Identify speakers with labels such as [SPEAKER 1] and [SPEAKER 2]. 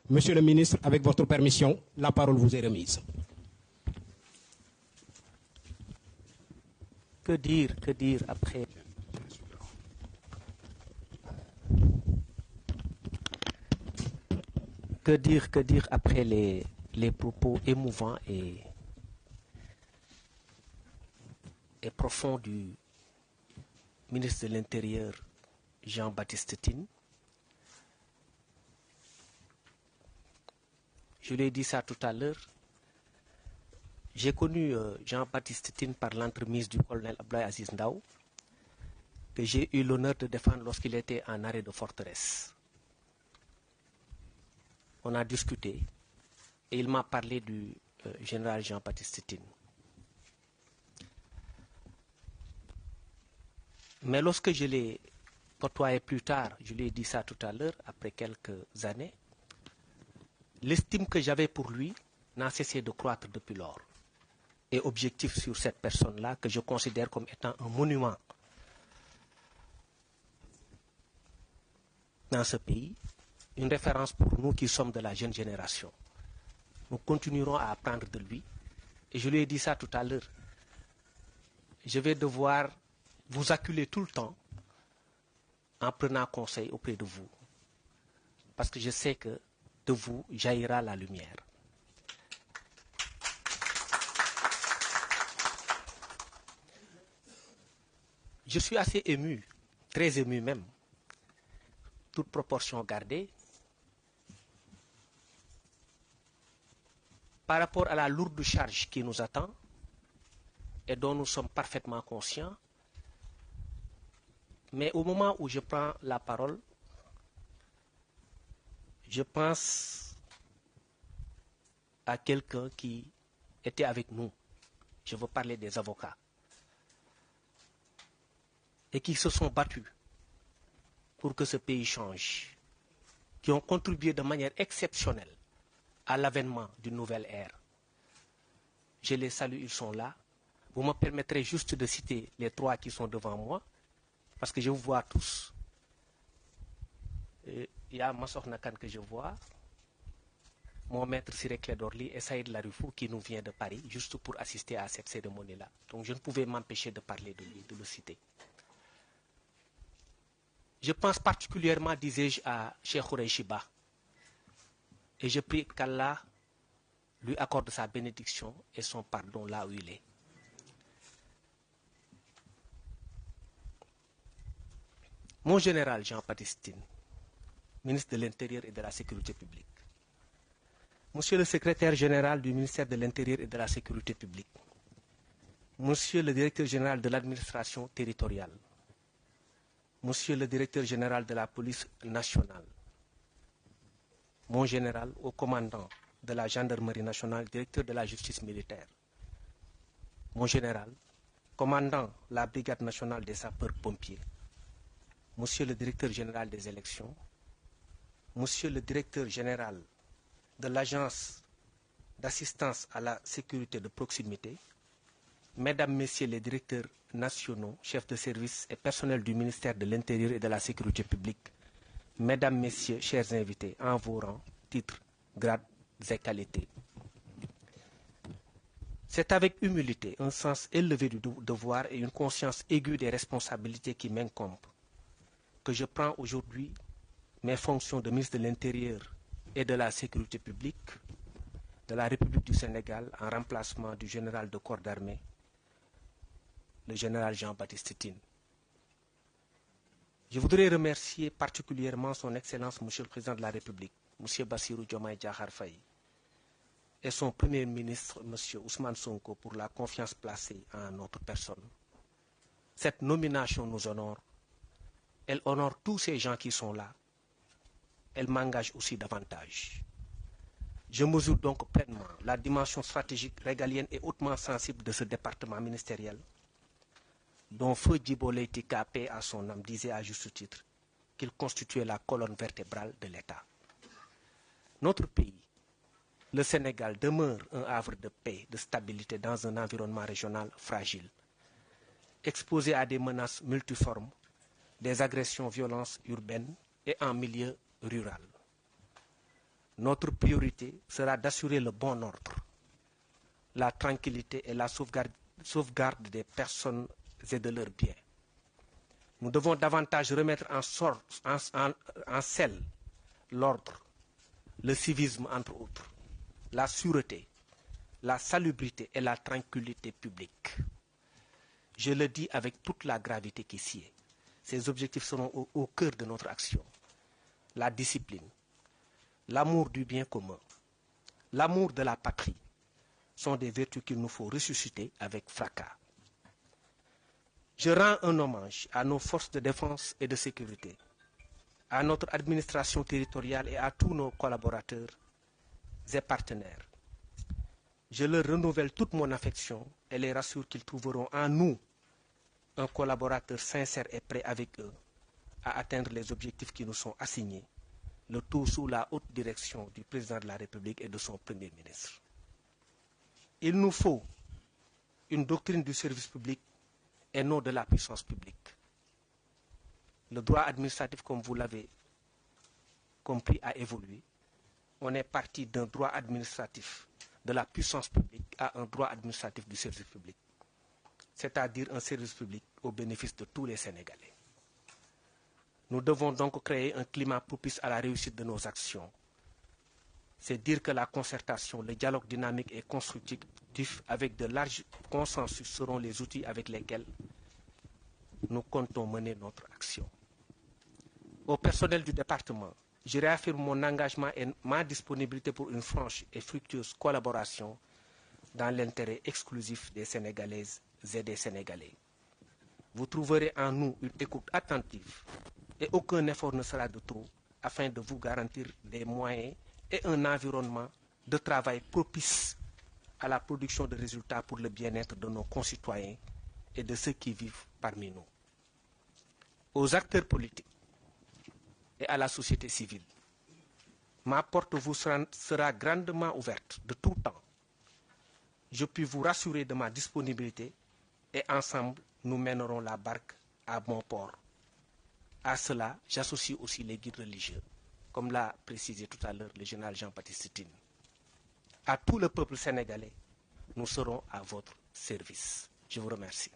[SPEAKER 1] Monsieur le ministre, avec votre permission, la parole vous est remise.
[SPEAKER 2] Que dire après Que dire après les propos émouvants et profonds du ministre de l'Intérieur, Jean-Baptiste Tine. Je lui ai dit ça tout à l'heure. J'ai connu Jean-Baptiste Tine par l'entremise du colonel Abdoulaye Aziz Ndao, que j'ai eu l'honneur de défendre lorsqu'il était en arrêt de forteresse. On a discuté et il m'a parlé du général Jean-Baptiste Tine. Mais lorsque je l'ai côtoyé plus tard, je lui ai dit ça tout à l'heure, après quelques années, l'estime que j'avais pour lui n'a cessé de croître depuis lors. Et objectif sur cette personne-là que je considère comme étant un monument dans ce pays, une référence pour nous qui sommes de la jeune génération. Nous continuerons à apprendre de lui. Et je lui ai dit ça tout à l'heure. Je vais devoir vous acculer tout le temps en prenant conseil auprès de vous. Parce que je sais que de vous jaillira la lumière. Je suis assez ému, très ému même, toute proportion gardée, par rapport à la lourde charge qui nous attend et dont nous sommes parfaitement conscients. Mais au moment où je prends la parole, je pense à quelqu'un qui était avec nous. Je veux parler des avocats. Et qui se sont battus pour que ce pays change, qui ont contribué de manière exceptionnelle à l'avènement d'une nouvelle ère. Je les salue, ils sont là. Vous me permettrez juste de citer les trois qui sont devant moi, parce que je vous vois tous. Il y a Massor Nakan que je vois, mon maître Siré Clédorli et Saïd Larifou qui nous vient de Paris, juste pour assister à cette cérémonie-là. Donc je ne pouvais m'empêcher de parler de lui, de le citer. Je pense particulièrement, disais-je, à Cheikh Khoureyshiba. Et je prie qu'Allah lui accorde sa bénédiction et son pardon là où il est. Mon général Jean-Baptiste Tine, ministre de l'Intérieur et de la Sécurité publique. Monsieur le secrétaire général du ministère de l'Intérieur et de la Sécurité publique. Monsieur le directeur général de l'administration territoriale. Monsieur le directeur général de la police nationale. Mon général au commandant de la gendarmerie nationale, directeur de la justice militaire. Mon général, commandant la brigade nationale des sapeurs-pompiers. Monsieur le directeur général des élections. Monsieur le directeur général de l'agence d'assistance à la sécurité de proximité. Mesdames, Messieurs les directeurs nationaux, chefs de service et personnels du ministère de l'Intérieur et de la Sécurité publique, Mesdames, Messieurs, chers invités, en vos rangs, titres, grades et qualités. C'est avec humilité, un sens élevé du devoir et une conscience aiguë des responsabilités qui m'incombent que je prends aujourd'hui mes fonctions de ministre de l'Intérieur et de la Sécurité publique de la République du Sénégal en remplacement du général de corps d'armée, le général Jean-Baptiste Tine. Je voudrais remercier particulièrement son Excellence, Monsieur le Président de la République, Monsieur Bassirou Diomaye Diakhar Faye, et son Premier ministre, Monsieur Ousmane Sonko, pour la confiance placée en notre personne. Cette nomination nous honore. Elle honore tous ces gens qui sont là. Elle m'engage aussi davantage. Je mesure donc pleinement la dimension stratégique, régalienne et hautement sensible de ce département ministériel, dont Feu Djibo Leyti Ka, paix à son âme, disait à juste titre qu'il constituait la colonne vertébrale de l'État. Notre pays, le Sénégal, demeure un havre de paix, de stabilité dans un environnement régional fragile, exposé à des menaces multiformes, des agressions, violences urbaines et en milieu rural. notre priorité sera d'assurer le bon ordre, la tranquillité et la sauvegarde des personnes et de leurs biens. Nous devons davantage remettre en selle l'ordre, le civisme entre autres, la sûreté, la salubrité et la tranquillité publique. Je le dis avec toute la gravité qui s'y est. Ces objectifs seront au cœur de notre action. La discipline, l'amour du bien commun, l'amour de la patrie sont des vertus qu'il nous faut ressusciter avec fracas. Je rends un hommage à nos forces de défense et de sécurité, à notre administration territoriale et à tous nos collaborateurs et partenaires. Je leur renouvelle toute mon affection et les rassure qu'ils trouveront en nous un collaborateur sincère et prêt avec eux à atteindre les objectifs qui nous sont assignés, le tout sous la haute direction du président de la République et de son Premier ministre. Il nous faut une doctrine du service public et non de la puissance publique. Le droit administratif, comme vous l'avez compris, a évolué. On est parti d'un droit administratif de la puissance publique à un droit administratif du service public, c'est-à-dire un service public au bénéfice de tous les Sénégalais. Nous devons donc créer un climat propice à la réussite de nos actions. C'est dire que la concertation, le dialogue dynamique et constructif avec de larges consensus seront les outils avec lesquels nous comptons mener notre action. Au personnel du département, je réaffirme mon engagement et ma disponibilité pour une franche et fructueuse collaboration dans l'intérêt exclusif des Sénégalaises et des Sénégalais. Vous trouverez en nous une écoute attentive et aucun effort ne sera de trop afin de vous garantir des moyens et un environnement de travail propice à la production de résultats pour le bien-être de nos concitoyens et de ceux qui vivent parmi nous. Aux acteurs politiques et à la société civile, ma porte vous sera grandement ouverte de tout temps. Je puis vous rassurer de ma disponibilité et ensemble, nous mènerons la barque à bon port. À cela, j'associe aussi les guides religieux, comme l'a précisé tout à l'heure le général Jean-Baptiste Tine. À tout le peuple sénégalais, nous serons à votre service. Je vous remercie.